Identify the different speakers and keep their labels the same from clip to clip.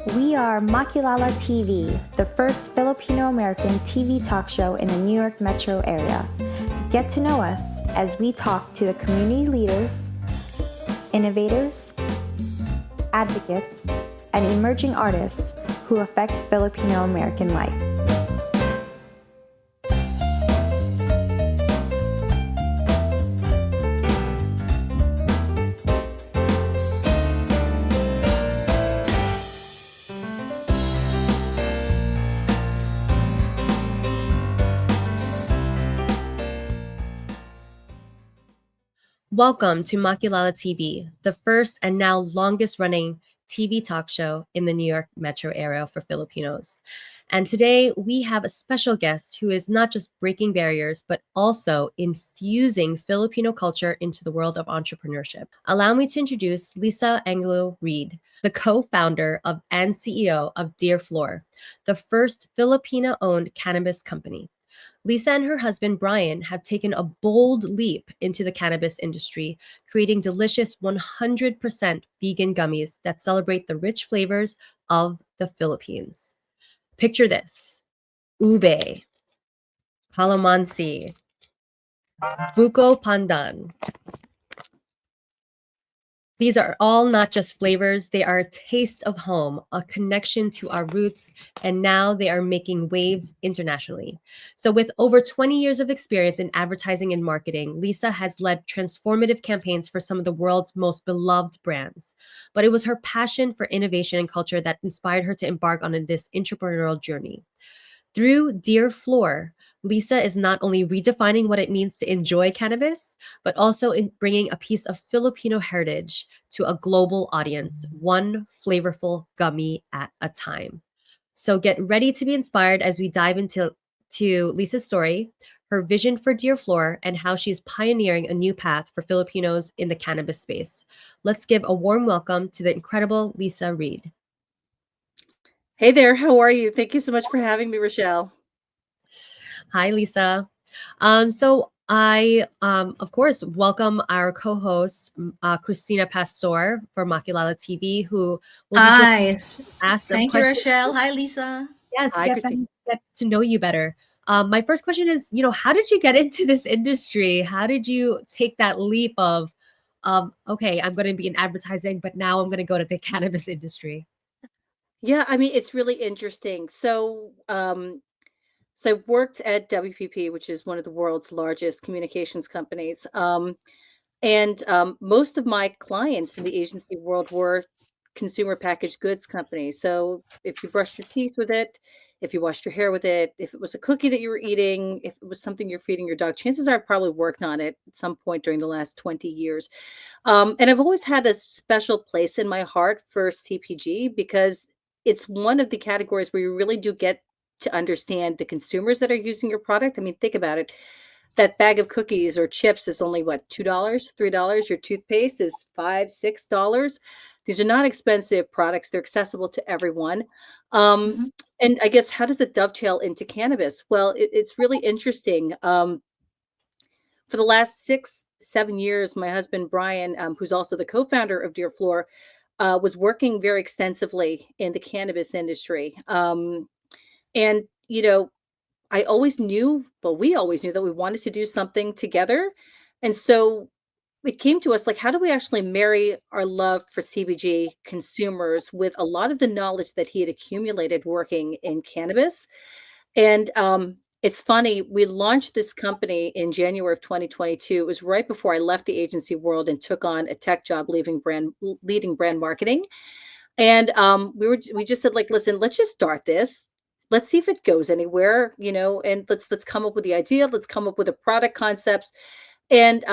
Speaker 1: We are Makilala TV, the first Filipino-American TV talk show in the New York metro area. Get to know us as we talk to the community leaders, innovators, advocates, and emerging artists who affect Filipino-American life.
Speaker 2: Welcome to Makilala TV, the first and now longest running TV talk show in the New York metro area for Filipinos. And today we have a special guest who is not just breaking barriers, but also infusing Filipino culture into the world of entrepreneurship. Allow me to introduce Lisa Angulo Reid, the co-founder of and CEO of Dear Flor, the first Filipino-owned cannabis company. Lisa and her husband, Brian, have taken a bold leap into the cannabis industry, creating delicious 100% vegan gummies that celebrate the rich flavors of the Philippines. Picture this: ube, calamansi, buko pandan. These are all not just flavors, they are a taste of home, a connection to our roots, and now they are making waves internationally. So with over 20 years of experience in advertising and marketing, Lisa has led transformative campaigns for some of the world's most beloved brands. But it was her passion for innovation and culture that inspired her to embark on this entrepreneurial journey. Through Dear Flor, Lisa is not only redefining what it means to enjoy cannabis, but also in bringing a piece of Filipino heritage to a global audience, one flavorful gummy at a time. So get ready to be inspired as we dive into Lisa's story, her vision for Dear Flor, and how she's pioneering a new path for Filipinos in the cannabis space. Let's give a warm welcome to the incredible Lisa Reid.
Speaker 3: Hey there, how are you? Thank you so much for having me, Rachelle.
Speaker 2: Hi, Lisa. So I, of course, welcome our co-host, Cristina Pastor for Makilala TV, who will be
Speaker 4: Hi.
Speaker 2: ask some
Speaker 4: Thank you,
Speaker 2: questions.
Speaker 4: Rachelle. Hi, Lisa.
Speaker 2: Yes,
Speaker 3: Hi, Christine.
Speaker 2: get to know you better. My first question is, how did you get into this industry? How did you take that leap of, okay, I'm going to be in advertising, but now I'm going to go to the cannabis industry?
Speaker 3: Yeah, I mean, it's really interesting. So I've worked at WPP, which is one of the world's largest communications companies. And most of my clients in the agency world were consumer packaged goods companies. So if you brushed your teeth with it, if you washed your hair with it, if it was a cookie that you were eating, if it was something you're feeding your dog, chances are I've probably worked on it at some point during the last 20 years. And I've always had a special place in my heart for CPG because it's one of the categories where you really do get to understand the consumers that are using your product. I mean, think about it. That bag of cookies or chips is only what, $2, $3? Your toothpaste is $5, $6. These are not expensive products. They're accessible to everyone.
Speaker 4: Mhm.
Speaker 3: And I guess how does it dovetail into cannabis? Well, it's really interesting. For the last 6, 7 years, my husband Brian, who's also the co-founder of Dear Flor, was working very extensively in the cannabis industry. And I always knew, well, we always knew that we wanted to do something together. And so it came to us like, how do we actually marry our love for CBG consumers with a lot of the knowledge that he had accumulated working in cannabis? And it's funny, we launched this company in January of 2022. It was right before I left the agency world and took on a tech job leading brand marketing. And we just said, like, listen, let's just start this. Let's see if it goes anywhere, and let's come up with the idea. Let's come up with the product concepts. And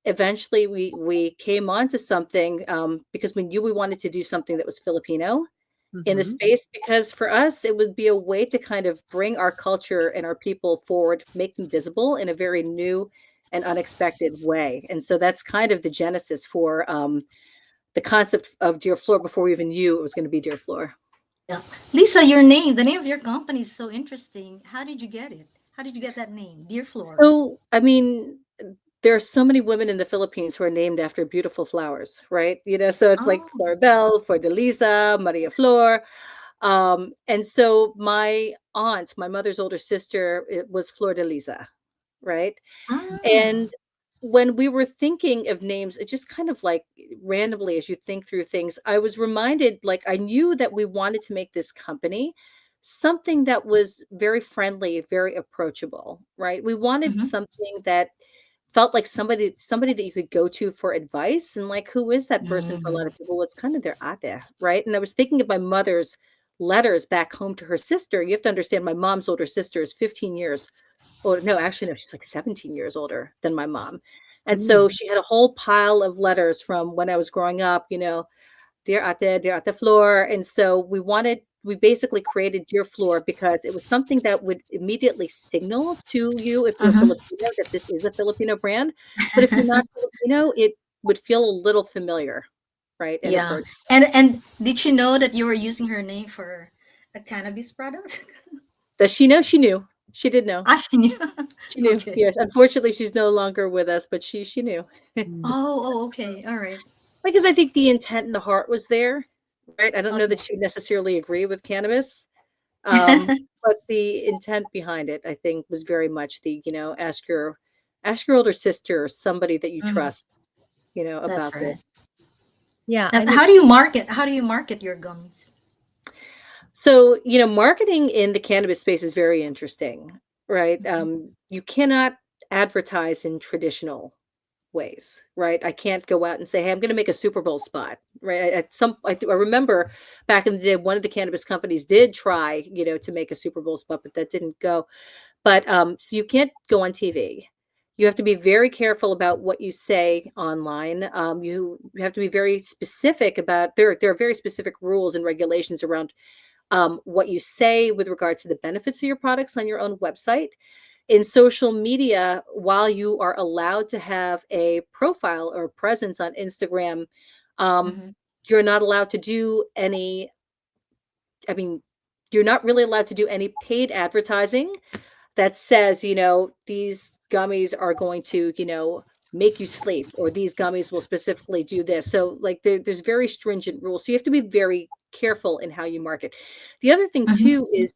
Speaker 3: eventually we came on to something because we knew we wanted to do something that was Filipino in the
Speaker 2: Mhm.
Speaker 3: space, because for us it would be a way to kind of bring our culture and our people forward, make them visible in a very new and unexpected way. And so that's kind of the genesis for the concept of Dear Flor before we even knew it was going to be Dear Flor.
Speaker 4: Yeah. Lisa, the name of your company is so interesting. How did you get it? How did you get that name, Dear Flor?
Speaker 3: So, I mean, there are so many women in the Philippines who are named after beautiful flowers, right? So it's like
Speaker 4: Oh.
Speaker 3: Floribel, Flor-de-Lisa, Maria Flor. And so my aunt, my mother's older sister, it was Flor-de-Lisa, right?
Speaker 4: Ah.
Speaker 3: And when we were thinking of names, it just kind of like randomly, as you think through things, I was reminded, like, I knew that we wanted to make this company something that was very friendly, very approachable, right? We wanted
Speaker 4: Mhm.
Speaker 3: something that felt like somebody that you could go to for advice. And like, who is that person for a lot
Speaker 4: Mm.
Speaker 3: of people? Well, it's kind of their ate, right? And I was thinking of my mother's letters back home to her sister. You have to understand, my mom's older sister is 15 years. Or no, actually, no, she's like 17 years older than my mom. And so
Speaker 2: Ooh.
Speaker 3: she had a whole pile of letters from when I was growing up, dear Ate Flor. And so we basically created Dear Flor because it was something that would immediately signal to you, if you're
Speaker 4: Mhm.
Speaker 3: Filipino, that this is a Filipino brand. But if you're not Filipino, it would feel a little familiar, right? And
Speaker 4: Yeah.
Speaker 3: approach.
Speaker 4: And did she know that you were using her name for a cannabis product?
Speaker 3: Does she know? She knew. She did know.
Speaker 4: Ah, she knew.
Speaker 3: She knew.
Speaker 4: Okay.
Speaker 3: Yes. Unfortunately, she's no longer with us, but she knew.
Speaker 2: Mm.
Speaker 4: Oh, okay. All right.
Speaker 3: Because I think the intent and the heart was there, right? I don't know
Speaker 4: Okay.
Speaker 3: that she necessarily agree with cannabis, um, but the intent behind it, I think, was very much ask your older sister or somebody that you
Speaker 4: Mhm.
Speaker 3: trust,
Speaker 4: That's
Speaker 3: about this.
Speaker 4: right.
Speaker 2: Yeah,
Speaker 4: Now,
Speaker 2: I mean,
Speaker 4: how do you market your gummies?
Speaker 3: So, marketing in the cannabis space is very interesting, right?
Speaker 4: Mhm.
Speaker 3: You cannot advertise in traditional ways, right? I can't go out and say, "Hey, I'm going to make a Super Bowl spot," right? I remember back in the day, one of the cannabis companies did try, to make a Super Bowl spot, but that didn't go. But so you can't go on TV. You have to be very careful about what you say online. You have to be very specific about there are very specific rules and regulations around what you say with regard to the benefits of your products on your own website. In social media, while you are allowed to have a profile or presence on Instagram, um,
Speaker 4: Mhm.
Speaker 3: you're not allowed to do any, I mean, you're not really allowed to do any paid advertising that says, these gummies are going to, make you sleep, or these gummies will specifically do this. So, like, there's very stringent rules. So you have to be very careful in how you market. The other thing
Speaker 4: Mhm.
Speaker 3: too is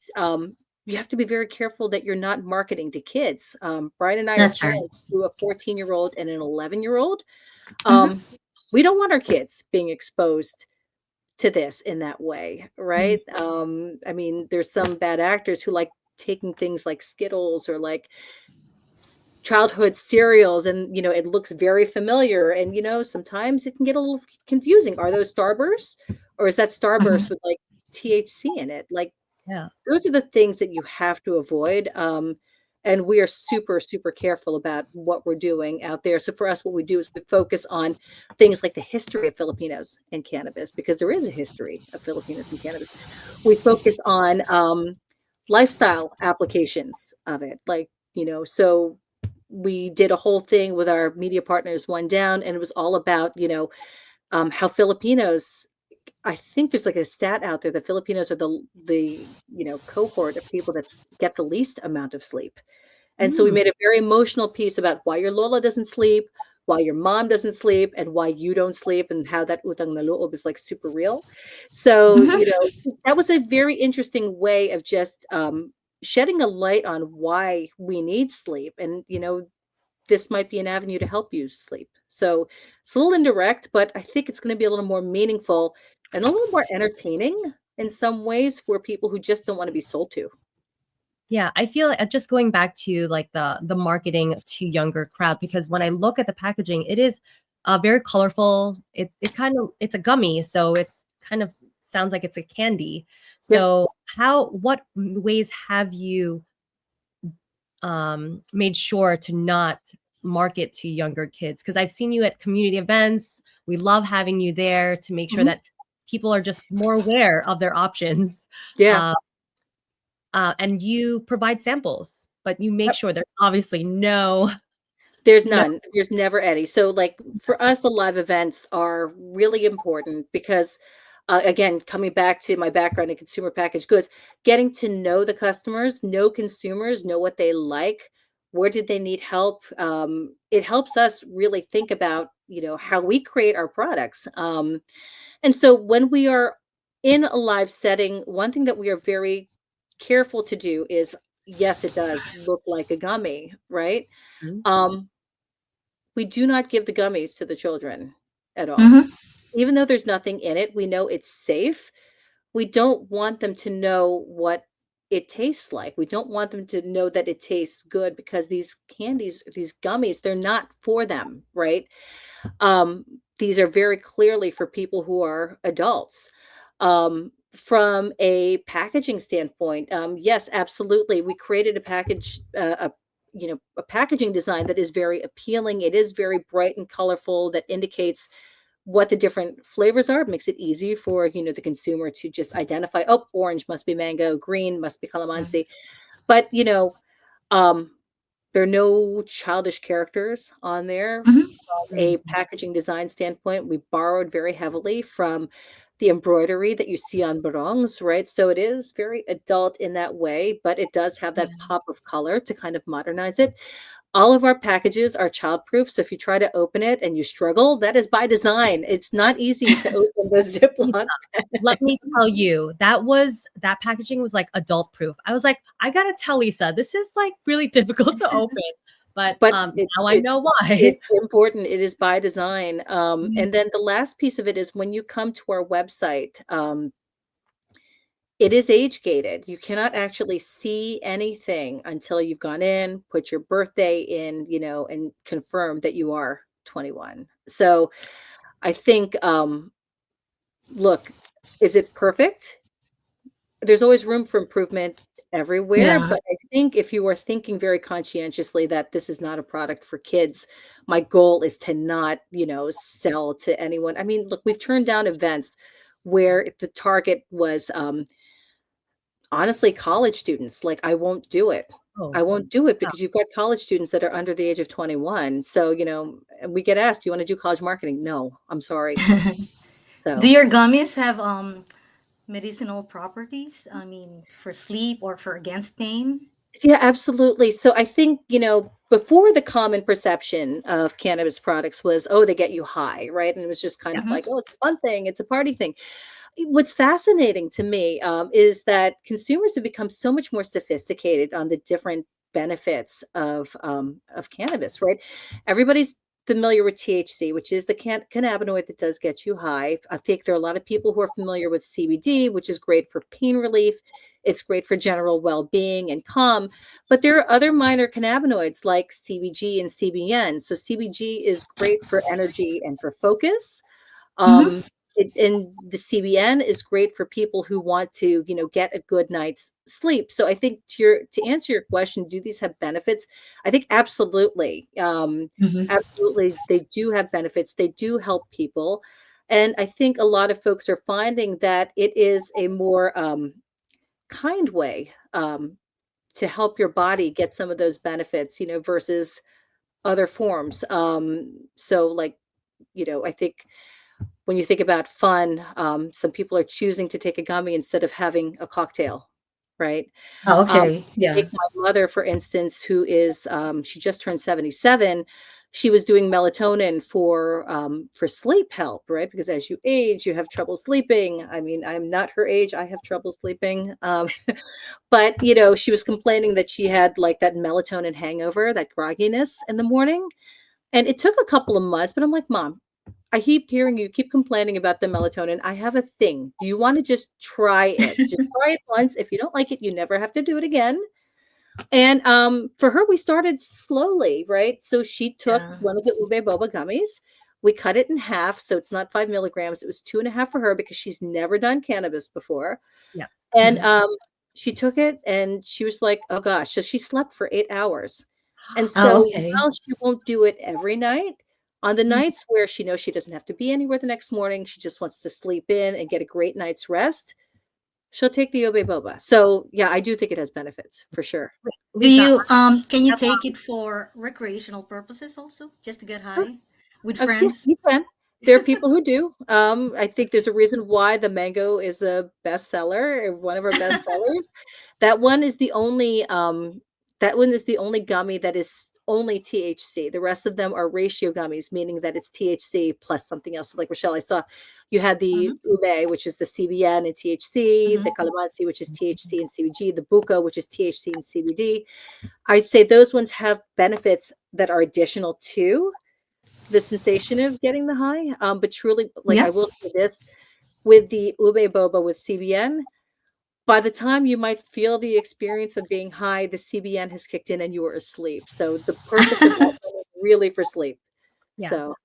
Speaker 3: you have to be very careful that you're not marketing to kids. Brian and I are
Speaker 4: That's right.
Speaker 3: parents to a 14-year-old and an 11-year-old.
Speaker 4: Mhm.
Speaker 3: We don't want our kids being exposed to this in that way,
Speaker 2: mm,
Speaker 3: right? I mean, there's some bad actors who like taking things like Skittles or like childhood cereals, and it looks very familiar, and sometimes it can get a little confusing. Are those Starbursts, or is that
Speaker 4: Mhm.
Speaker 3: Starburst with like THC in it? Like,
Speaker 2: yeah.
Speaker 3: those are the things that you have to avoid. And we are super, super careful about what we're doing out there. So for us, what we do is we focus on things like the history of Filipinos and cannabis, because there is a history of Filipinos and cannabis. We focus on lifestyle applications of it. Like, so we did a whole thing with our media partners, One Down, and it was all about, how Filipinos, I think there's like a stat out there that Filipinos are the cohort of people get the least amount of sleep. And so we
Speaker 4: Mm.
Speaker 3: made a very emotional piece about why your Lola doesn't sleep, why your mom doesn't sleep, and why you don't sleep, and how that utang na loob is like super real. So,
Speaker 4: Mhm.
Speaker 3: that was a very interesting way of just shedding a light on why we need sleep. And, this might be an avenue to help you sleep. So it's a little indirect, but I think it's going to be a little more meaningful and a little more entertaining in some ways for people who just don't want to be sold to.
Speaker 2: Yeah, I feel like just going back to like the marketing to younger crowd, because when I look at the packaging, it is very colorful. It's a gummy, so it's kind of sounds like it's a candy.
Speaker 3: Yep.
Speaker 2: So what ways have you made sure to not market to younger kids? Because I've seen you at community events. We love having you there to make sure
Speaker 4: Mhm.
Speaker 2: that people are just more aware of their options.
Speaker 3: Yeah.
Speaker 2: Uh, and you provide samples, but you make
Speaker 3: Yep.
Speaker 2: sure there's obviously no
Speaker 3: There's
Speaker 2: no.
Speaker 3: none. There's never any. So, like, for us, the live events are really important because, again, coming back to my background in consumer packaged goods, getting to know the customers, know consumers, know what they like, Where did they need help? It helps us really think about, how we create our products. And so when we are in a live setting, one thing that we are very careful to do is, yes, it does look like a gummy, right?
Speaker 2: Mhm.
Speaker 3: Um, we do not give the gummies to the children at all.
Speaker 4: Mm-hmm.
Speaker 3: Even though there's nothing in it, we know it's safe. We don't want them to know what it tastes like. We don't want them to know that it tastes good, because these candies, these gummies, they're not for them, right? Um, these are very clearly for people who are adults. From a packaging standpoint, yes, absolutely. We created a package, a packaging design that is very appealing. It is very bright and colorful. That indicates what the different flavors are. It makes it easy for the consumer to just identify. Oh, orange must be mango, green must be calamansi. But um, there are no childish characters on there.
Speaker 4: Mm-hmm.
Speaker 3: A packaging design standpoint, we borrowed very heavily from the embroidery that you see on barongs, right? So it is very adult in that way, but it does have that pop of color to kind of modernize it. All of our packages are childproof, so if you try to open it and you struggle, that is by design. It's not easy to open those Ziploc
Speaker 2: Let me
Speaker 3: bags.
Speaker 2: tell you, that packaging was like adult proof. I was like, I gotta tell Lisa, this is like really difficult to open. But
Speaker 3: But
Speaker 2: now I know why.
Speaker 3: it's important. It is by design.
Speaker 2: Mhm.
Speaker 3: And then the last piece of it is when you come to our website, it is age gated. You cannot actually see anything until you've gone in, put your birthday in, and confirm that you are 21. So I think, look, is it perfect? There's always room for improvement everywhere,
Speaker 4: Yeah.
Speaker 3: but I think if you are thinking very conscientiously that this is not a product for kids, my goal is to not, sell to anyone. I mean, look, we've turned down events where the target was, honestly, college students. Like, I won't do it.
Speaker 2: Oh,
Speaker 3: I won't do it
Speaker 2: wow.
Speaker 3: because you've got college students that are under the age of 21. So, and we get asked, "Do you wanna do college marketing?" No, I'm sorry.
Speaker 4: Do
Speaker 3: So
Speaker 4: your gummies have medicinal properties? I mean, for sleep or for against pain?
Speaker 3: yeah, absolutely. So I think, before the common perception of cannabis products was, oh, they get you high, right? And it was just kind of
Speaker 4: Mm-hmm.
Speaker 3: like, oh, it's a fun thing, it's a party thing. What's fascinating to me is that consumers have become so much more sophisticated on the different benefits of cannabis, right? Everybody's familiar with THC, which is the cannabinoid that does get you high. I think there are a lot of people who are familiar with CBD, which is great for pain relief. It's great for general well-being and calm. But there are other minor cannabinoids like CBG and CBN. So CBG is great for energy and for focus.
Speaker 4: Mm-hmm.
Speaker 3: Um, and the CBN is great for people who want to, get a good night's sleep. So I think to answer your question, do these have benefits? I think absolutely,
Speaker 4: Mm-hmm.
Speaker 3: absolutely, they do have benefits. They do help people, and I think a lot of folks are finding that it is a more kind way to help your body get some of those benefits, versus other forms. So like, I think when you think about fun, some people are choosing to take a gummy instead of having a cocktail, right?
Speaker 4: Oh,
Speaker 3: Um,
Speaker 4: okay. Yeah.
Speaker 3: take my mother, for instance, who is she just turned 77. She was doing melatonin for sleep help, right? Because as you age, you have trouble sleeping. I mean, I'm not her age. I have trouble sleeping. But she was complaining that she had like that melatonin hangover, that grogginess in the morning. And it took a couple of months, but I'm like, Mom, I keep hearing you keep complaining about the melatonin. I have a thing. Do you want to just try it? Just try it once. If you don't like it, you never have to do it again. And for her, we started slowly, right? So she took
Speaker 4: Yeah.
Speaker 3: one of the ube boba gummies. We cut it in half, so it's not 5 milligrams. It was 2.5 for her because she's never done cannabis before.
Speaker 2: Yeah.
Speaker 3: And
Speaker 4: Mhm.
Speaker 3: she took it and she was like, oh gosh. So she slept for 8 hours. And
Speaker 4: Oh,
Speaker 3: so
Speaker 4: okay.
Speaker 3: while she won't do it every night, on the
Speaker 4: Mhm.
Speaker 3: nights where she knows she doesn't have to be anywhere the next morning, she just wants to sleep in and get a great night's rest, she'll take the Obe Boba. So yeah, I do think it has benefits for sure.
Speaker 2: Wait,
Speaker 4: Do
Speaker 2: Lisa,
Speaker 4: you can you
Speaker 2: have
Speaker 4: take it for recreational purposes also, just to get
Speaker 3: Sure.
Speaker 4: high with
Speaker 3: Yeah,
Speaker 4: friends?
Speaker 3: you can. There are people who do. I think there's a reason why the mango is a bestseller, one of our best sellers. That one is the only That one is the only gummy that is only THC. The rest of them are ratio gummies, meaning that it's THC plus something else. So like Rachelle, I saw you had the
Speaker 4: Mhm.
Speaker 3: ube, which is the CBN and THC, the
Speaker 4: Mhm.
Speaker 3: calamansi, which is THC and CBG, the buca, which is THC and CBD. I'd say those ones have benefits that are additional to the sensation of getting the high. But truly, like I
Speaker 4: Yeah.
Speaker 3: will say this, with the ube boba with CBN, by the time you might feel the experience of being high, the CBN has kicked in and you are asleep. So the purpose of that one is really for sleep.
Speaker 2: Yeah.
Speaker 3: So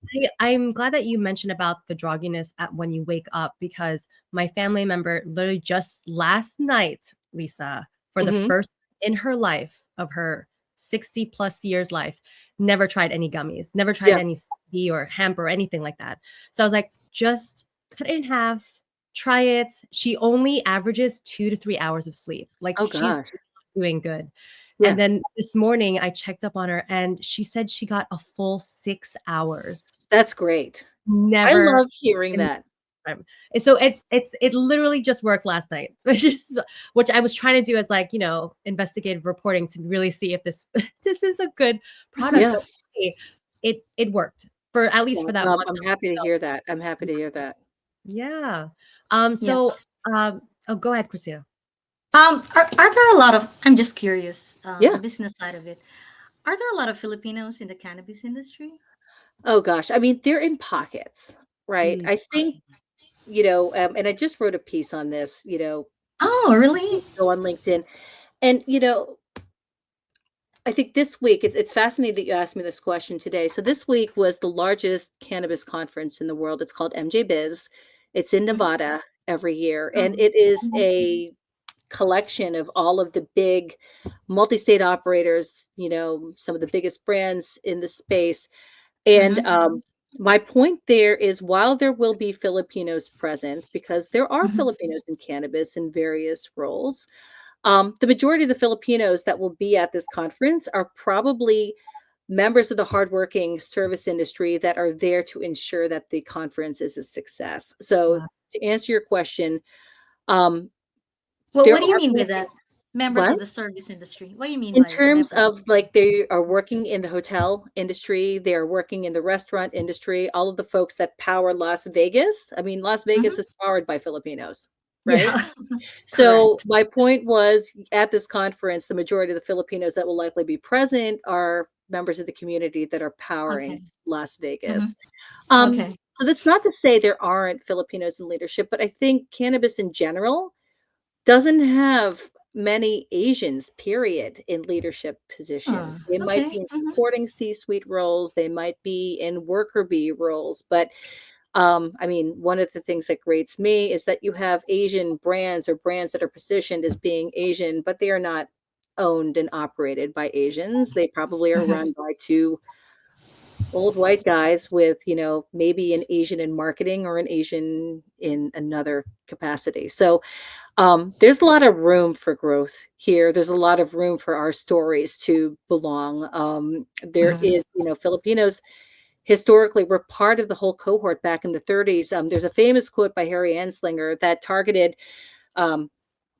Speaker 2: I'm glad that you mentioned about the drogginess at when you wake up, because my family member literally just last night, Lisa, for the
Speaker 3: mhm.
Speaker 2: first in her life of her 60 plus years life, never tried any gummies, never tried
Speaker 3: Yeah.
Speaker 2: any CBD or hemp or anything like that. So I was like, just cut it in half, try it. She only averages 2 to 3 hours of sleep. Like
Speaker 3: Oh
Speaker 2: she's
Speaker 3: gosh.
Speaker 2: doing good.
Speaker 3: Yeah.
Speaker 2: And then this morning I checked up on her and she said she got a full 6 hours.
Speaker 3: That's great. I
Speaker 2: Never
Speaker 3: love hearing
Speaker 2: in
Speaker 3: that.
Speaker 2: time. And so it literally just worked last night, which I was trying to do as like, investigative reporting to really see if this this is a good product.
Speaker 3: Yeah.
Speaker 2: But hey, it worked for at least
Speaker 3: Yeah.
Speaker 2: for that one
Speaker 3: I'm
Speaker 2: time.
Speaker 3: happy to
Speaker 2: So
Speaker 3: hear that. I'm happy to hear that.
Speaker 2: yeah.
Speaker 4: Yeah.
Speaker 2: So oh, go ahead, Christina.
Speaker 4: Are there a lot of? I'm just curious. The
Speaker 3: Yeah.
Speaker 4: business side of it. Are there a lot of Filipinos in the cannabis industry?
Speaker 3: Oh gosh. I mean, they're in pockets, right?
Speaker 2: Mm,
Speaker 3: I think,
Speaker 4: Okay.
Speaker 3: and I just wrote a piece on this,
Speaker 4: Oh,
Speaker 3: 2
Speaker 4: really?
Speaker 3: weeks ago on LinkedIn. And, I think this week it's fascinating that you asked me this question today. So this week was the largest cannabis conference in the world. It's called MJ Biz. It's in
Speaker 4: Mhm.
Speaker 3: Nevada every year, and
Speaker 4: Oh.
Speaker 3: it is
Speaker 4: Mhm.
Speaker 3: a collection of all of the big multi-state operators, some of the biggest brands in the space. And
Speaker 4: Mhm.
Speaker 3: my point there is, while there will be Filipinos present, because there are
Speaker 4: Mhm.
Speaker 3: Filipinos in cannabis in various roles, the majority of the Filipinos that will be at this conference are probably members of the hardworking service industry that are there to ensure that the conference is a success. So,
Speaker 2: wow.
Speaker 3: to answer your question, um,
Speaker 4: Well,
Speaker 3: there
Speaker 4: what do you
Speaker 3: are
Speaker 4: mean by
Speaker 3: Filipino,
Speaker 4: that? Members
Speaker 3: what?
Speaker 4: of the service industry. What do you mean
Speaker 3: In
Speaker 4: by
Speaker 3: terms
Speaker 4: members of
Speaker 3: of like they are working in the hotel industry, they are working in the restaurant industry, all of the folks that power Las Vegas. I mean, Las
Speaker 4: the?
Speaker 3: Vegas
Speaker 4: Mhm.
Speaker 3: is powered by Filipinos, right?
Speaker 4: Yeah.
Speaker 3: So
Speaker 4: Correct.
Speaker 3: my point was, at this conference, the majority of the Filipinos that will likely be present are members of the community that are powering
Speaker 4: Okay.
Speaker 3: Las Vegas.
Speaker 4: Mhm.
Speaker 3: Um,
Speaker 4: Okay.
Speaker 3: so that's not to say there aren't Filipinos in leadership, but I think cannabis in general doesn't have many Asians, period, in leadership positions. They might
Speaker 4: Okay.
Speaker 3: be in
Speaker 4: Mhm.
Speaker 3: supporting C-suite roles, they might be in worker bee roles, but I mean, one of the things that grates me is that you have Asian brands or brands that are positioned as being Asian, but they are not owned and operated by Asians. They probably are
Speaker 4: Mhm.
Speaker 3: run by two old white guys with, maybe an Asian in marketing or an Asian in another capacity. So there's a lot of room for growth here. There's a lot of room for our stories to belong. There
Speaker 4: Mhm.
Speaker 3: is, Filipinos historically were part of the whole cohort back in the 30s. There's a famous quote by Harry Anslinger that targeted um,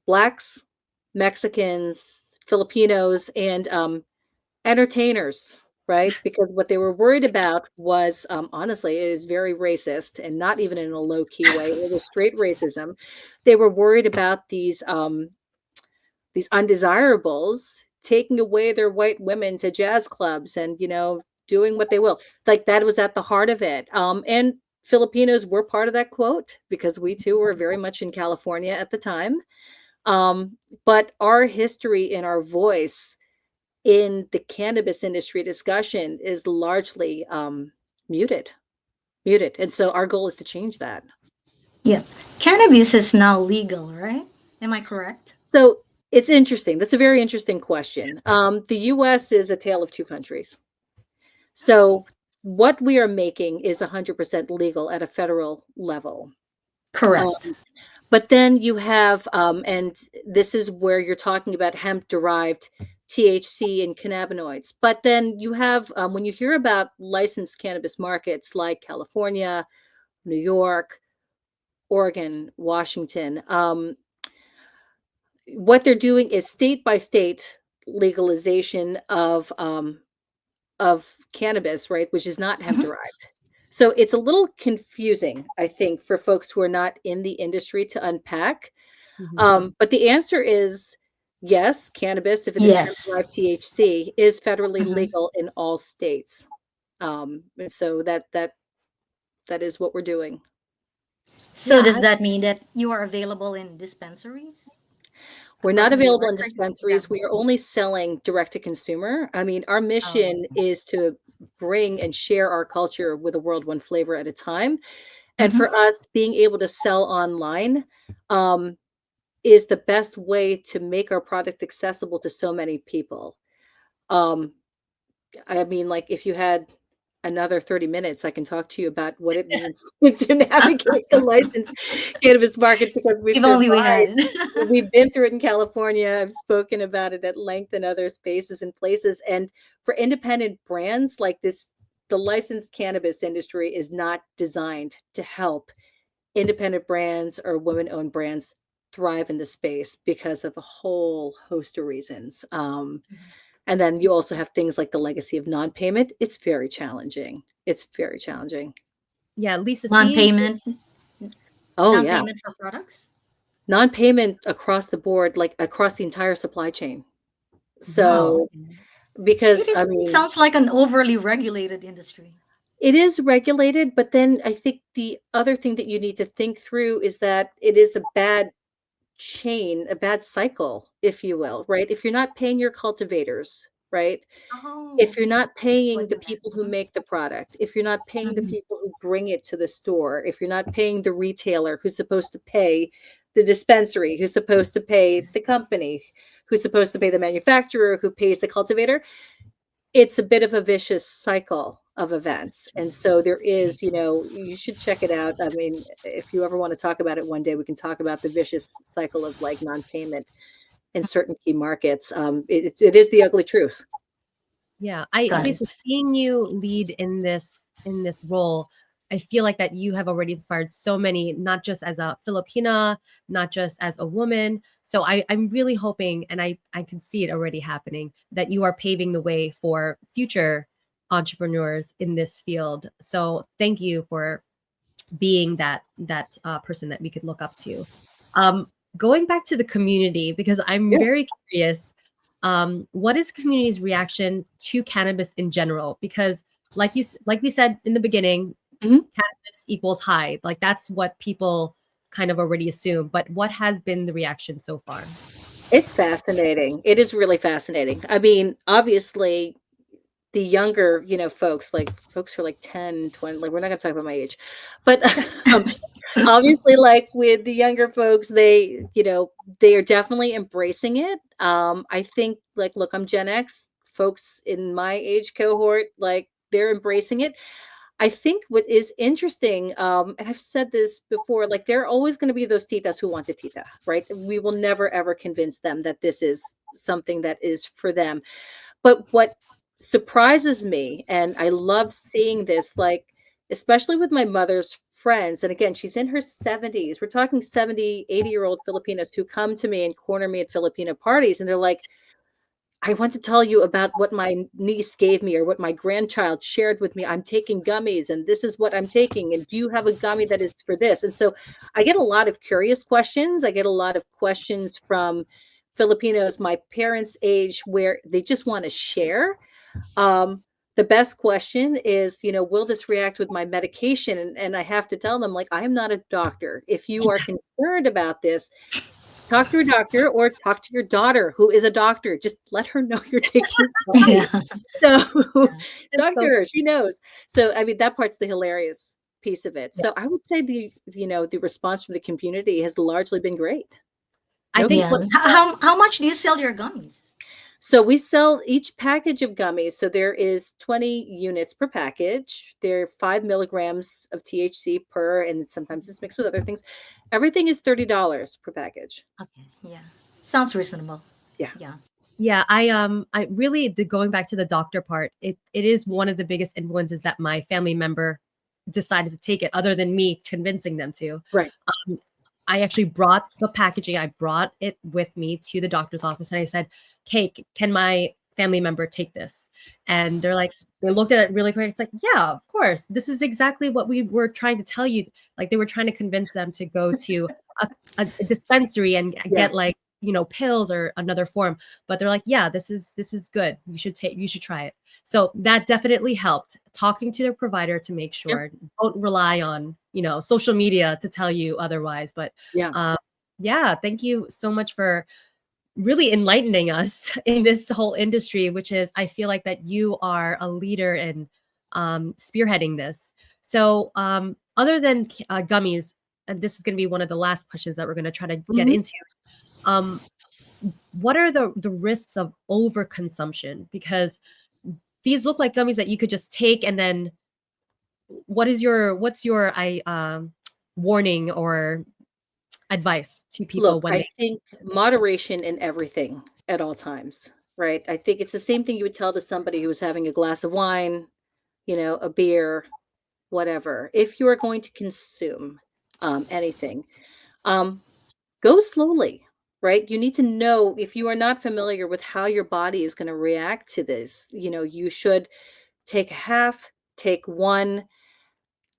Speaker 3: Blacks, Mexicans, Filipinos, and entertainers, right? Because what they were worried about was, honestly, it is very racist and not even in a low key way. It was straight racism. They were worried about these undesirables taking away their white women to jazz clubs and doing what they will, like that was at the heart of it. And Filipinos were part of that quote because we too were very much in California at the time. But our history and our voice in the cannabis industry discussion is largely muted, and so our goal is to change that.
Speaker 4: Yeah. Cannabis is now legal, right? Am I correct?
Speaker 3: So it's interesting. That's a very interesting question. The US is a tale of two countries. So what we are making is 100% legal at a federal level.
Speaker 4: Correct.
Speaker 3: Um, but then you have, and this is where you're talking about hemp derived THC and cannabinoids. But then you have, when you hear about licensed cannabis markets like California, New York, Oregon, Washington, what they're doing is state by state. legalization of cannabis, right, which is not hemp
Speaker 4: Mhm.
Speaker 3: derived. So it's a little confusing, I think, for folks who are not in the industry to unpack.
Speaker 2: Mhm.
Speaker 3: But the answer is yes, cannabis, if it is hemp
Speaker 4: Yes.
Speaker 3: derived THC, is federally
Speaker 4: Mhm.
Speaker 3: legal in all states. And so that is what we're doing.
Speaker 4: So
Speaker 2: Yeah,
Speaker 4: does that mean that you are available in dispensaries
Speaker 3: We're not
Speaker 4: across New
Speaker 3: available
Speaker 4: York,
Speaker 3: in
Speaker 4: for
Speaker 3: dispensaries. We
Speaker 4: example?
Speaker 3: are only selling direct to consumer. I mean, our
Speaker 4: Oh.
Speaker 3: mission is to bring and share our culture with a world one flavor at a time. And
Speaker 4: Mhm.
Speaker 3: for us, being able to sell online um, is the best way to make our product accessible to so many people. Um, I mean, like if you had another 30 minutes, I can talk to you about what it means to navigate the licensed cannabis market because we
Speaker 4: If only we
Speaker 3: survived.
Speaker 4: had.
Speaker 3: We've been through it in California. I've spoken about it at length in other spaces and places. And for independent brands like this, the licensed cannabis industry is not designed to help independent brands or women-owned brands thrive in the space because of a whole host of reasons. And then you also have things like the legacy of non-payment. It's very challenging. It's very challenging.
Speaker 2: yeah, Lisa, seeing
Speaker 4: Non-payment,
Speaker 3: Oh yeah,
Speaker 4: non-payment for products?
Speaker 3: non-payment across the board, like across the entire supply chain.
Speaker 4: Oh,
Speaker 3: So
Speaker 4: okay.
Speaker 3: because
Speaker 4: It
Speaker 3: I
Speaker 4: is
Speaker 3: mean,
Speaker 4: sounds like an overly regulated industry.
Speaker 3: it is regulated, but then I think the other thing that you need to think through is that it is a bad chain, a bad cycle, if you will, right? If you're not paying your cultivators, right? If
Speaker 4: Oh,
Speaker 3: you're not
Speaker 4: that's
Speaker 3: paying
Speaker 4: what
Speaker 3: the
Speaker 4: you
Speaker 3: people who
Speaker 4: meant.
Speaker 3: make the product, if you're not paying the
Speaker 4: Mhm.
Speaker 3: people who bring it to the store, if you're not paying the retailer who's supposed to pay the dispensary, who's supposed to pay the company, who's supposed to pay the manufacturer, who pays the cultivator, it's a bit of a vicious cycle of events. And so there is, you should check it out. I mean, if you ever want to talk about it one day, we can talk about the vicious cycle of like non-payment in certain key markets. It is the ugly truth.
Speaker 2: Yeah,
Speaker 4: Got it.
Speaker 2: Lisa, seeing you lead in this role, I feel like that you have already inspired so many, not just as a Filipina, not just as a woman. So I'm really hoping, and I can see it already happening, that you are paving the way for future entrepreneurs in this field. So thank you for being that person that we could look up to. Going back to the community, because I'm
Speaker 3: Yeah.
Speaker 2: very curious, what is the community's reaction to cannabis in general? Because like we said in the beginning,
Speaker 3: Mhm.
Speaker 2: cannabis equals high. Like that's what people kind of already assume. But what has been the reaction so far?
Speaker 3: It's fascinating. It is really fascinating. I mean, obviously, the younger, folks, like folks who are like 10, 20, like we're not gonna talk about my age, but um, obviously, like with the younger folks, they are definitely embracing it. I think, like, look, I'm Gen X. Folks in my age cohort, like, they're embracing it. I think what is interesting, and I've said this before, like there are always going to be those titas who want the tita, right? We will never ever convince them that this is something that is for them. But what surprises me, and I love seeing this, like, especially with my mother's friends, and again, she's in her 70s. We're talking 70, 80-year-old Filipinos who come to me and corner me at Filipino parties, and they're like, I want to tell you about what my niece gave me or what my grandchild shared with me. I'm taking gummies and this is what I'm taking. And do you have a gummy that is for this? And so I get a lot of curious questions. I get a lot of questions from Filipinos my parents' age where they just want to share. The best question is, will this react with my medication? And I have to tell them, like, I am not a doctor. If you are concerned about this, talk to your doctor or talk to your daughter who is a doctor. Just let her know you're taking
Speaker 4: Yeah.
Speaker 3: gummies. So
Speaker 4: Yeah.
Speaker 2: It's
Speaker 3: talk to
Speaker 2: so
Speaker 3: her. She knows. So, I mean, that part's the hilarious piece of it.
Speaker 2: yeah.
Speaker 3: So I would say the response from the community has largely been great.
Speaker 2: I
Speaker 3: No
Speaker 2: think
Speaker 4: Yeah.
Speaker 2: what
Speaker 3: complaints.
Speaker 4: How much do you sell your gummies?
Speaker 3: So we sell each package of gummies. So there is 20 units per package. There are 5 milligrams of THC per, and sometimes it's mixed with other things. Everything is $30 per package.
Speaker 4: Okay. Yeah. Sounds reasonable.
Speaker 3: Yeah.
Speaker 4: Yeah.
Speaker 2: Yeah, I really going back to the doctor part, it is one of the biggest influences that my family member decided to take it, other than me convincing them to.
Speaker 3: Right.
Speaker 2: I actually brought the packaging. I brought it with me to the doctor's office, and I said, "Okay, can my family member take this?" And they're like, they looked at it really quick. It's like, yeah, of course. This is exactly what we were trying to tell you. Like they were trying to convince them to go to a dispensary and
Speaker 3: Yeah.
Speaker 2: get like, pills or another form. But they're like, yeah, this is good. You should try it. So that definitely helped. Talking to their provider to make sure. Don't rely on, social media to tell you otherwise. But
Speaker 3: Yeah.
Speaker 2: yeah, thank you so much for really enlightening us in this whole industry, which is, I feel like that you are a leader in spearheading this. So other than gummies, and this is going to be one of the last questions that we're going to try to get
Speaker 3: Mhm.
Speaker 2: into, what are the risks of overconsumption? Because these look like gummies that you could just take, and then what's your warning or advice to people
Speaker 3: Look,
Speaker 2: when
Speaker 3: I
Speaker 2: they
Speaker 3: think moderation in everything at all times, right? I think it's the same thing you would tell to somebody who was having a glass of wine, a beer, whatever. If you are going to consume anything, um, go slowly, right? You need to know if you are not familiar with how your body is going to react to this. You should take half, take one,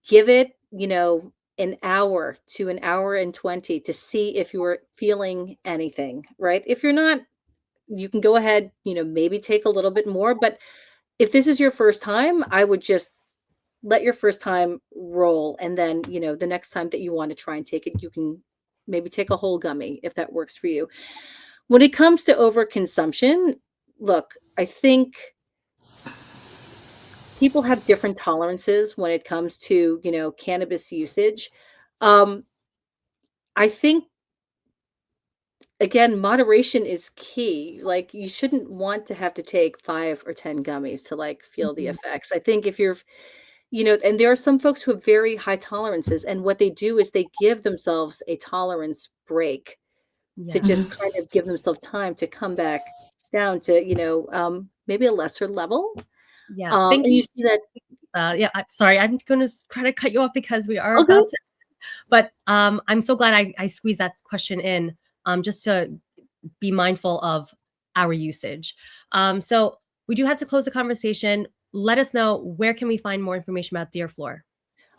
Speaker 3: give it, an hour to an hour and 20 to see if you're feeling anything, right? If you're not, you can go ahead, maybe take a little bit more. But if this is your first time, I would just let your first time roll. And then, the next time that you want to try and take it, you can maybe take a whole gummy if that works for you. When it comes to overconsumption, look, I think people have different tolerances when it comes to, cannabis usage. Um, I think again, moderation is key. Like you shouldn't want to have to take 5 or 10 gummies to like feel the
Speaker 2: Mhm.
Speaker 3: effects. I think if you're, and there are some folks who have very high tolerances, and what they do is they give themselves a tolerance break to
Speaker 2: Yes.
Speaker 3: just kind of give themselves time to come back down to, maybe a lesser level.
Speaker 2: Yeah. Thank
Speaker 3: And you
Speaker 2: you.
Speaker 3: see that.
Speaker 2: Yeah, I'm sorry. I'm going to try to cut you off because we are
Speaker 3: Oh, good.
Speaker 2: about to. But I'm so glad I squeezed that question in, just to be mindful of our usage. So we do have to close the conversation. Let us know, where can we find more information about Dear Flor?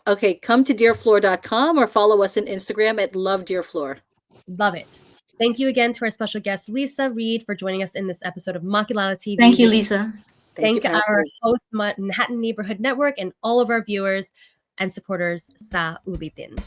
Speaker 3: Okay, come to dearflor.com or follow us on Instagram at Love Dear Flor.
Speaker 2: Love it. Thank you again to our special guest, Lisa Reid, for joining us in this episode of Makilala TV.
Speaker 4: Thank you, Lisa.
Speaker 3: Thank you
Speaker 2: Thank
Speaker 3: for having
Speaker 2: our
Speaker 3: me.
Speaker 2: host, Manhattan Neighborhood Network, and all of our viewers and supporters sa ulitin.